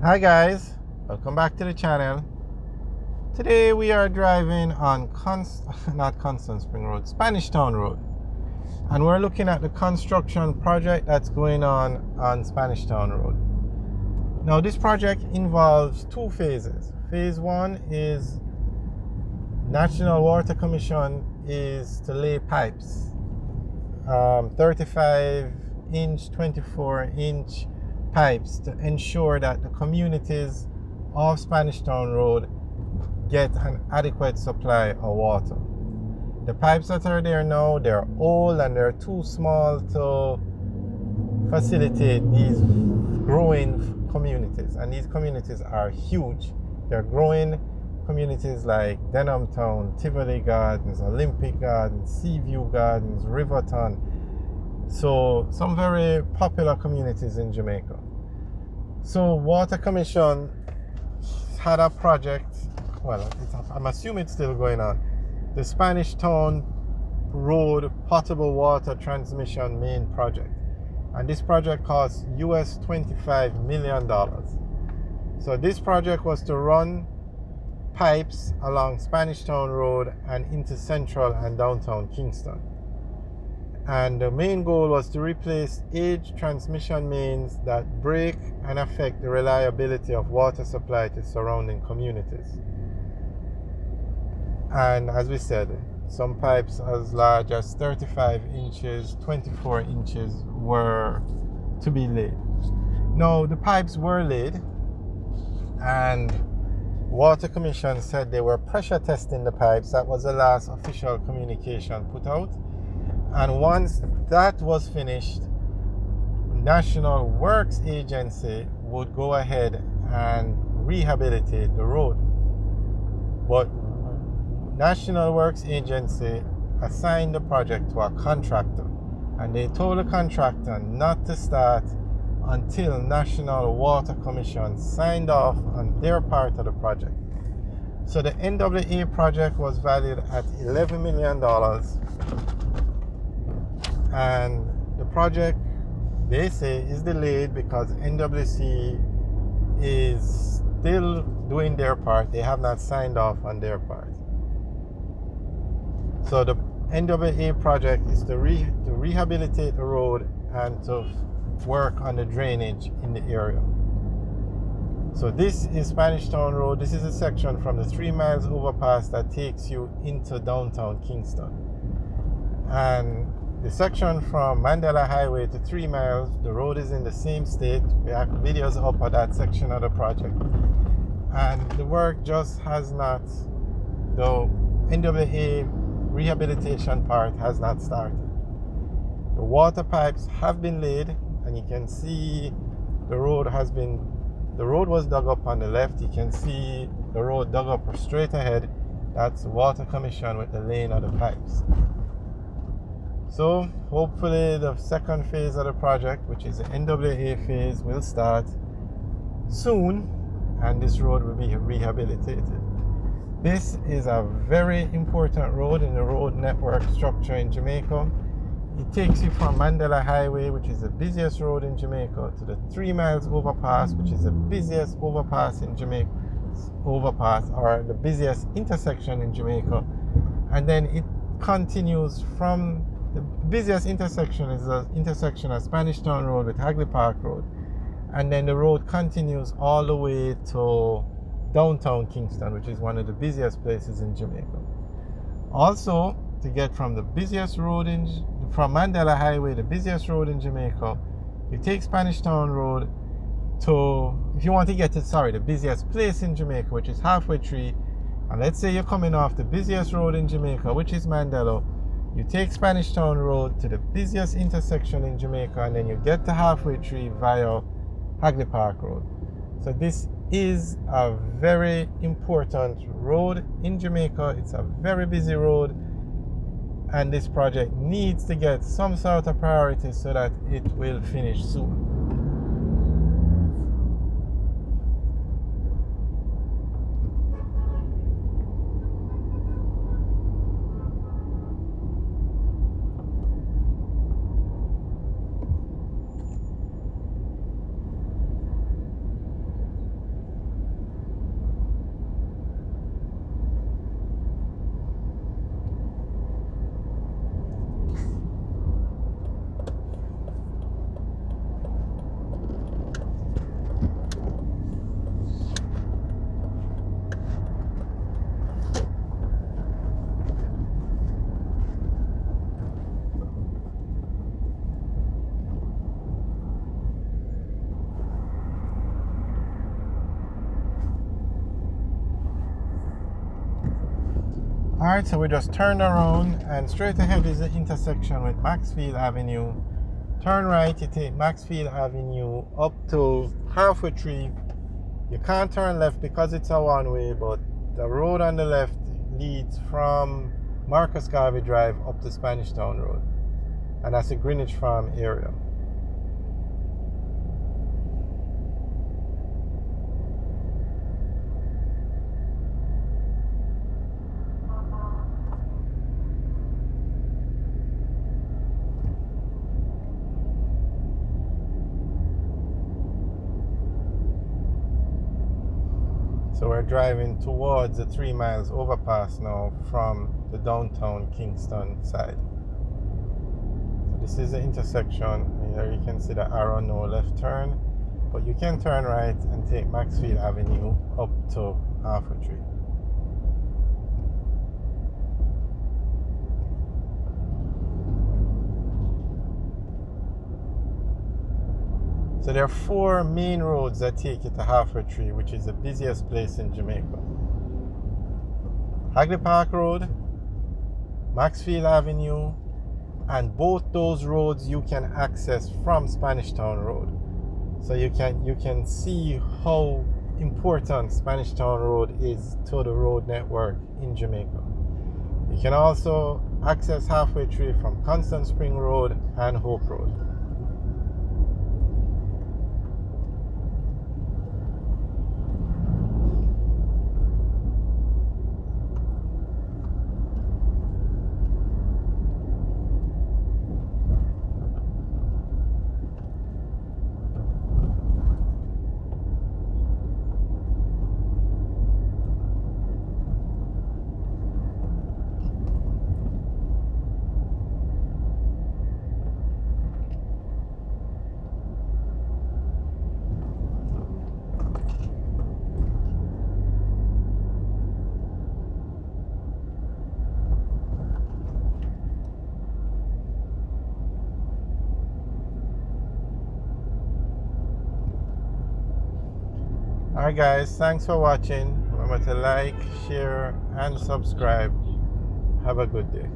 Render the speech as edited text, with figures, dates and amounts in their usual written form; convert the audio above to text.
Hi guys, welcome back to the channel. Today we are driving on not Constant Spring Road, Spanish Town Road, and we're looking at the construction project that's going on Spanish Town Road. Now this project involves two phases. Phase one is National Water Commission is to lay pipes, 35-inch, 24-inch pipes to ensure that the communities of Spanish Town Road get an adequate supply of water. The pipes that are there now, they're old and they're too small to facilitate these growing communities, and these communities are huge. They're growing communities like Denham Town, Tivoli Gardens, Olympic Gardens, Seaview Gardens, Riverton. So some very popular communities in Jamaica. So Water Commission had a project, well, I'm assuming it's still going on, the Spanish Town Road Potable Water Transmission Main Project. And this project cost US $25 million. So this project was to run pipes along Spanish Town Road and into central and downtown Kingston. And the main goal was to replace aged transmission mains that break and affect the reliability of water supply to surrounding communities. And as we said, some pipes as large as 35 inches, 24 inches were to be laid. Now the pipes were laid, and Water Commission said they were pressure testing the pipes. That was the last official communication put out. And once that was finished, National Works Agency would go ahead and rehabilitate the road. But National Works Agency assigned the project to a contractor, and they told the contractor not to start until National Water Commission signed off on their part of the project. So the NWA project was valued at $11 million. And the project, they say, is delayed because NWC is still doing their part. They have not signed off on their part. So the NWA project is to rehabilitate the road and to work on the drainage in the area. So this is Spanish Town Road. This is a section from the 3 miles overpass that takes you into downtown Kingston. And the section from Mandela Highway to 3 miles, the road is in the same state. We have videos up of that section of the project. And the work just has not, the NWA rehabilitation part has not started. The water pipes have been laid, and you can see the road was dug up on the left. You can see the road dug up straight ahead. That's the Water Commission with the laying of the pipes. So hopefully the second phase of the project, which is the NWA phase, will start soon, and this road will be rehabilitated. This is a very important road in the road network structure in Jamaica. It takes you from Mandela Highway, which is the busiest road in Jamaica, to the 3 miles overpass, which is the busiest overpass in Jamaica, or the busiest intersection in Jamaica. And then it continues from the busiest intersection is the intersection of Spanish Town Road with Hagley Park Road. And then the road continues all the way to downtown Kingston, which is one of the busiest places in Jamaica. Also, to get from the busiest road from Mandela Highway, the busiest road in Jamaica, you take Spanish Town Road to, if you want to get to, the busiest place in Jamaica, which is Halfway Tree. And let's say you're coming off the busiest road in Jamaica, which is Mandela. You take Spanish Town Road to the busiest intersection in Jamaica, and then you get to Halfway Tree via Hagley Park Road. So this is a very important road in Jamaica. It's a very busy road, and this project needs to get some sort of priority so that it will finish soon. Alright, so we just turned around and straight ahead is the intersection with Maxfield Avenue. Turn right, you take Maxfield Avenue up to halfway tree. You can't turn left because it's a one-way, but the road on the left leads from Marcus Garvey Drive up to Spanish Town Road. And that's the Greenwich Farm area. So we're driving towards the 3 miles overpass now from the downtown Kingston side. So this is the intersection. Here you can see the arrow, no left turn, but you can turn right and take Maxfield Avenue up to Halfway Tree. So there are 4 main roads that take you to Halfway Tree, which is the busiest place in Jamaica. Hagley Park Road, Maxfield Avenue, and both those roads you can access from Spanish Town Road. So you can see how important Spanish Town Road is to the road network in Jamaica. You can also access Halfway Tree from Constant Spring Road and Hope Road. Alright guys, thanks for watching. Remember to like, share and subscribe. Have a good day.